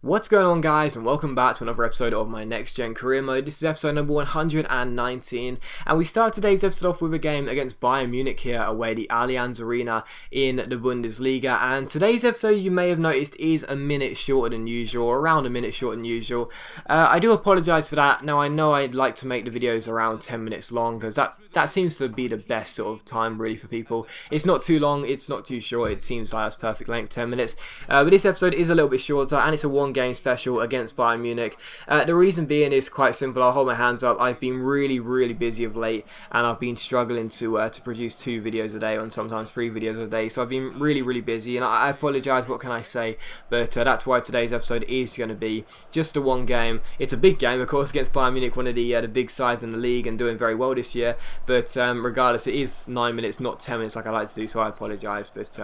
What's going on, guys, and welcome back to another episode of my Next Gen Career Mode. This is episode number 119, and we start today's episode off with a game against Bayern Munich here away at the Allianz Arena in the Bundesliga. And today's episode, you may have noticed, is a minute shorter than usual, around a minute shorter than usual. I do apologise for that. Now, I know I'd like to make the videos around 10 minutes long, because that seems to be the best sort of time really for people. It's not too long, it's not too short, it seems like that's perfect length, 10 minutes. But this episode is a little bit shorter, and it's a one-game special against Bayern Munich. The reason being is quite simple. I'll hold my hands up. I've been really busy of late, and I've been struggling to produce 2 videos a day, and sometimes 3 videos a day. So I've been really busy, and I apologise. What can I say? But that's why today's episode is going to be just a one game. It's a big game, of course, against Bayern Munich, one of the big sides in the league, and doing very well this year. But regardless, it is 9 minutes, not 10 minutes like I like to do. So I apologise. But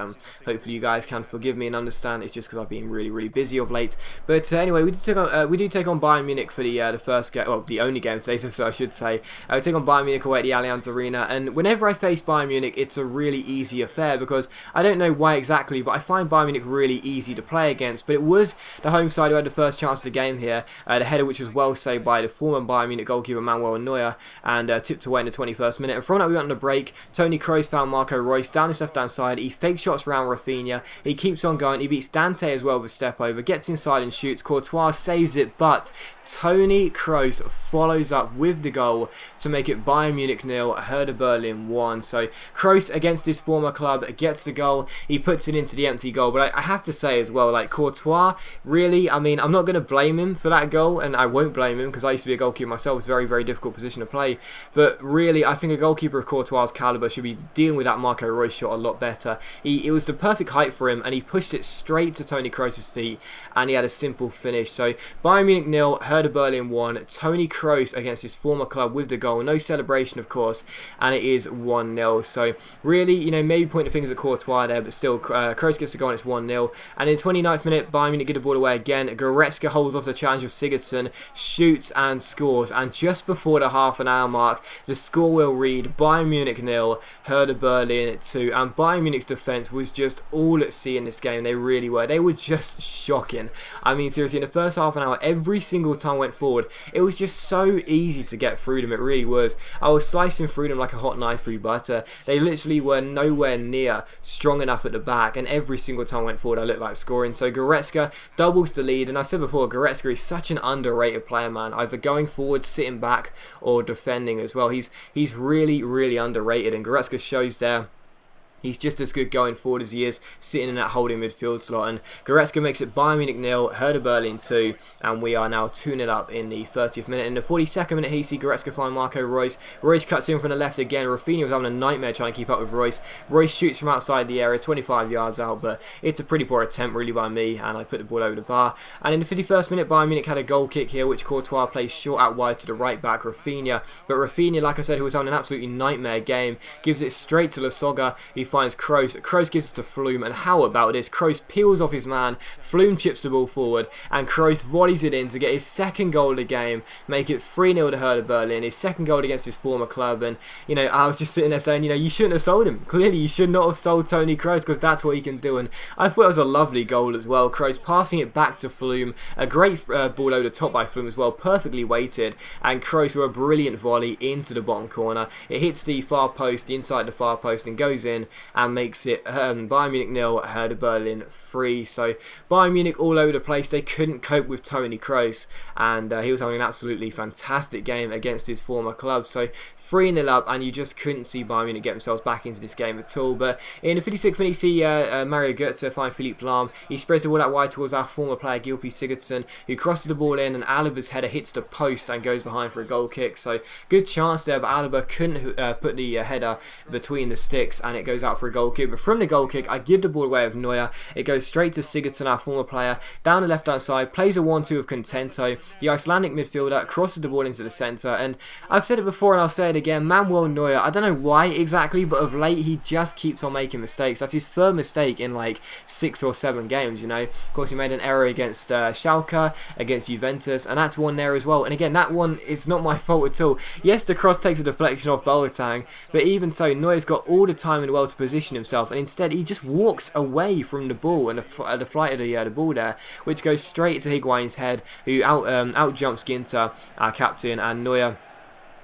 hopefully you guys can forgive me and understand. It's just because I've been really busy of late. But anyway, we do take on Bayern Munich for the first game, well, the only game today, so I should say. We take on Bayern Munich away at the Allianz Arena, and whenever I face Bayern Munich, it's a really easy affair because I don't know why exactly, but I find Bayern Munich really easy to play against. But it was the home side who had the first chance of the game here, the header which was well saved by the former Bayern Munich goalkeeper Manuel Neuer, and tipped away in the 21st minute. And from that we went on the break. Toni Kroos found Marco Reus down his left hand side. He fake shots around Rafinha. He keeps on going. He beats Dante as well with a step over. Gets inside and shoots. Courtois saves it, but Toni Kroos follows up with the goal to make it Bayern Munich 0, Hertha Berlin 1. So Kroos against his former club gets the goal. He puts it into the empty goal. But I have to say as well, like Courtois, really, I mean, I'm not going to blame him for that goal, and I won't blame him because I used to be a goalkeeper myself. It's a very difficult position to play. But really, I think a goalkeeper of Courtois' calibre should be dealing with that Marco Reus shot a lot better. It was the perfect height for him, and he pushed it straight to Toni Kroos' feet, and he had a simple finish. So Bayern Munich 0, Hertha Berlin 1. Toni Kroos against his former club with the goal. No celebration, of course, and it is 1-0. So really, you know, maybe point the fingers at Courtois there, but still, Kroos gets the goal and it's 1-0. And in the 29th minute, Bayern Munich get the ball away again. Goretzka holds off the challenge of Sigurdsson, shoots and scores. And just before the half-an-hour mark, the score will read Bayern Munich 0, Hertha Berlin 2. And Bayern Munich's defence was just all at sea in this game. They really were. They were just shocking. I mean, seriously, in the first half an hour, every single time I went forward, it was just so easy to get through them. It really was. I was slicing through them like a hot knife through butter. They literally were nowhere near strong enough at the back, and every single time I went forward, I looked like scoring. So Goretzka doubles the lead, and I said before, Goretzka is such an underrated player, man. Either going forward, sitting back, or defending as well. He's really underrated, and Goretzka shows there. He's just as good going forward as he is sitting in that holding midfield slot. And Goretzka makes it Bayern Munich 0, Hertha Berlin 2, and we are now 2-0 up in the 30th minute. In the 42nd minute, he sees Goretzka find Marco Reus. Reus cuts in from the left again. Rafinha was having a nightmare trying to keep up with Reus. Reus shoots from outside the area, 25 yards out, but it's a pretty poor attempt really by me, and I put the ball over the bar. And in the 51st minute, Bayern Munich had a goal kick here, which Courtois plays short out wide to the right back, Rafinha. But Rafinha, like I said, who was having an absolutely nightmare game, gives it straight to Lasogga. He finds Kroos. Kroos gives it to Flume, and how about this? Kroos peels off his man, Flume chips the ball forward, and Kroos volleys it in to get his second goal of the game, make it 3-0 to Hertha Berlin, his second goal against his former club. And, you know, I was just sitting there saying, you know, you shouldn't have sold him. Clearly, you should not have sold Toni Kroos, because that's what he can do. And I thought it was a lovely goal as well. Kroos passing it back to Flume, a great ball over the top by Flume as well, perfectly weighted, and Kroos with a brilliant volley into the bottom corner. It hits the far post, the inside the far post, and goes in and makes it Bayern Munich 0, Hertha Berlin 3. So Bayern Munich all over the place. They couldn't cope with Toni Kroos, and he was having an absolutely fantastic game against his former club. So 3-0 up, and you just couldn't see Bayern Munich get themselves back into this game at all. But in the 56th minute, you see Mario Götze find Philippe Lahm. He spreads the ball out wide towards our former player Gylfi Sigurdsson, who crosses the ball in, and Alaba's header hits the post and goes behind for a goal kick. So good chance there, but Alaba couldn't put the header between the sticks, and it goes out for a goal kick. But from the goal kick, I give the ball away of Neuer. It goes straight to Sigurdsson, our former player, down the left hand side, plays a 1-2 with Contento. The Icelandic midfielder crosses the ball into the centre, and I've said it before and I'll say it again, Manuel Neuer, I don't know why exactly, but of late he just keeps on making mistakes. That's his third mistake in like 6 or 7 games, you know. Of course, he made an error against Schalke, against Juventus, and that's one there as well. And again, that one, it's not my fault at all. Yes, the cross takes a deflection off Boateng, but even so, Neuer's got all the time in the world to position himself, and instead he just walks away from the ball and the flight of the ball there, which goes straight to Higuain's head, who out jumps Ginter, our captain, and Neuer.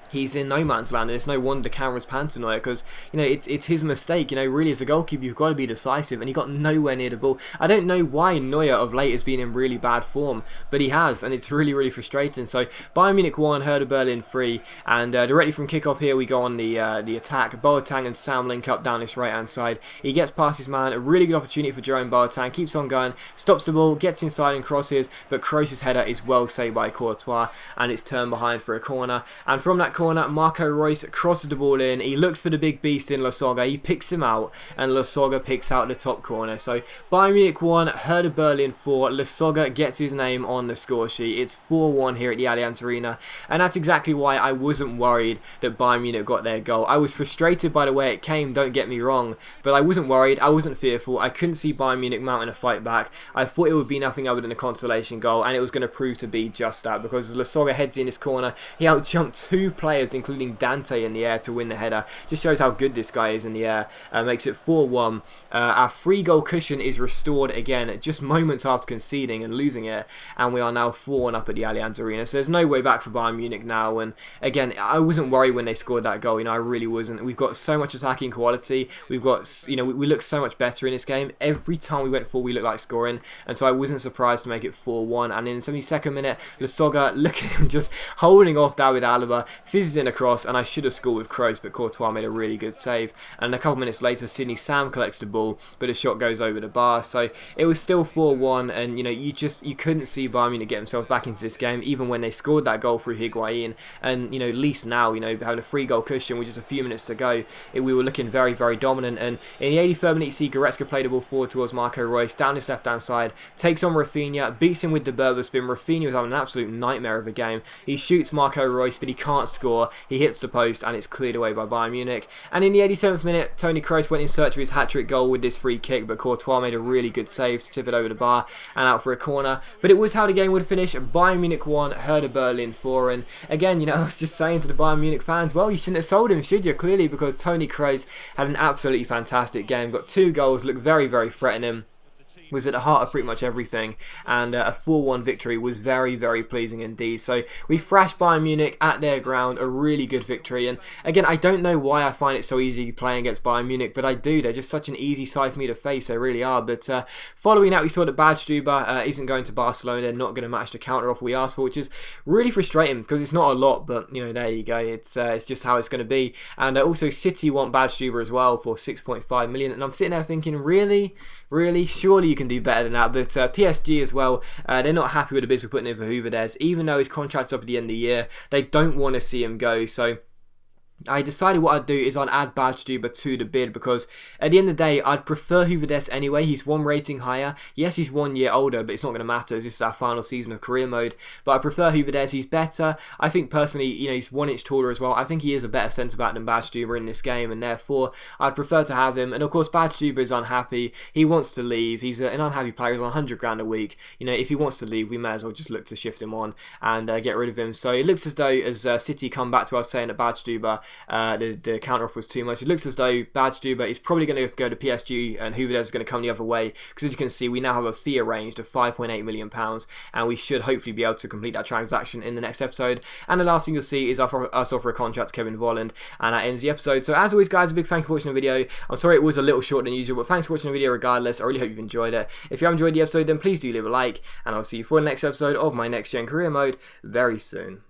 He's in no man's land, and it's no wonder the camera's pan to Neuer, because, you know, it's his mistake. You know, really, as a goalkeeper, you've got to be decisive, and he got nowhere near the ball. I don't know why Neuer of late has been in really bad form, but he has, and it's really, really frustrating. So Bayern Munich 1, Hertha Berlin 3, and directly from kickoff here we go on the attack. Boateng and Sam link up down this right-hand side. He gets past his man, a really good opportunity for Jerome Boateng, keeps on going, stops the ball, gets inside and crosses, but Kroos's header is well saved by Courtois, and it's turned behind for a corner. And from that corner, Marco Reus crosses the ball in. He looks for the big beast in Lasogga. He picks him out, and Lasogga picks out the top corner. So Bayern Munich 1, Hertha Berlin 4. Lasogga gets his name on the score sheet. It's 4-1 here at the Allianz Arena, and that's exactly why I wasn't worried that Bayern Munich got their goal. I was frustrated by the way it came, don't get me wrong, but I wasn't worried. I wasn't fearful. I couldn't see Bayern Munich mounting a fight back. I thought it would be nothing other than a consolation goal, and it was going to prove to be just that, because Lasogga heads in his corner. He outjumped 2 players, including Dante, in the air to win the header. Just shows how good this guy is in the air. Makes it 4-1. Our 3-goal cushion is restored again, just moments after conceding and losing it, and we are now 4-1 up at the Allianz Arena. So there's no way back for Bayern Munich now. And again, I wasn't worried when they scored that goal. You know, I really wasn't. We've got so much attacking quality. We've got, you know, we look so much better in this game. Every time we went forward, we looked like scoring, and so I wasn't surprised to make it 4-1. And in the 72nd minute, Lasogga, look at him just holding off David Alaba, fizzes in a cross, and I should have scored with Kroos, but Courtois made a really good save. And a couple minutes later, Sidney Sam collects the ball, but the shot goes over the bar. So it was still 4-1, and you know, you couldn't see Bayern Munich get themselves back into this game, even when they scored that goal through Higuain. And you know, at least now, you know, having a 3-goal cushion with just a few minutes to go, we were looking very, very dominant. And in the 83rd minute, you see Goretzka play the ball forward towards Marco Reus down his left-hand side, takes on Rafinha, beats him with the Berber spin. Rafinha was having an absolute nightmare of a game. He shoots Marco Reus, but he can't score. He hits the post, and it's cleared away by Bayern Munich. And in the 87th minute, Toni Kroos went in search of his hat-trick goal with this free kick, but Courtois made a really good save to tip it over the bar and out for a corner. But it was how the game would finish. Bayern Munich 1, Hertha Berlin 4. And again, you know, I was just saying to the Bayern Munich fans, well, you shouldn't have sold him, should you? Clearly, because Toni Kroos had an absolutely fantastic game, got 2 goals, looked very, very threatening, was at the heart of pretty much everything, and a 4-1 victory was very, very pleasing indeed. So we thrashed Bayern Munich at their ground, a really good victory. And again, I don't know why I find it so easy playing against Bayern Munich, but I do. They're just such an easy side for me to face, they really are. But following that, we saw that Badstuber isn't going to Barcelona. They're not going to match the counter offer we asked for, which is really frustrating, because it's not a lot, but you know, there you go. It's just how it's going to be. And also City want Badstuber as well for 6.5 million, and I'm sitting there thinking, really, surely you can do better than that. But PSG as well, they're not happy with the bids we're putting in for Hoover. Even though his contract's up at the end of the year, they don't want to see him go. So I decided what I'd do is I'd add Badstuber to the bid, because at the end of the day, I'd prefer Hoover anyway. He's 1 rating higher. Yes, he's 1 year older, but it's not going to matter. This is our final season of career mode. But I prefer Hoover. He's better. I think personally, you know, he's 1 inch taller as well. I think he is a better centre-back than Badstuber in this game, and therefore I'd prefer to have him. And of course, Badstuber is unhappy. He wants to leave. He's an unhappy player. He's on 100 grand a week. You know, if he wants to leave, we may as well just look to shift him on and get rid of him. So it looks as though, as City come back to us saying that Badstuber, the counter-off was too much. It looks as though Badstuber is probably going to go to PSG, and Hoover is going to come the other way, because as you can see, we now have a fee arranged of £5.8 million, and we should hopefully be able to complete that transaction in the next episode. And the last thing you'll see is us offer a contract to Kevin Volland, and that ends the episode. So as always, guys, a big thank you for watching the video. I'm sorry it was a little shorter than usual, but thanks for watching the video regardless. I really hope you've enjoyed it. If you have enjoyed the episode, then please do leave a like, and I'll see you for the next episode of my Next Gen Career Mode very soon.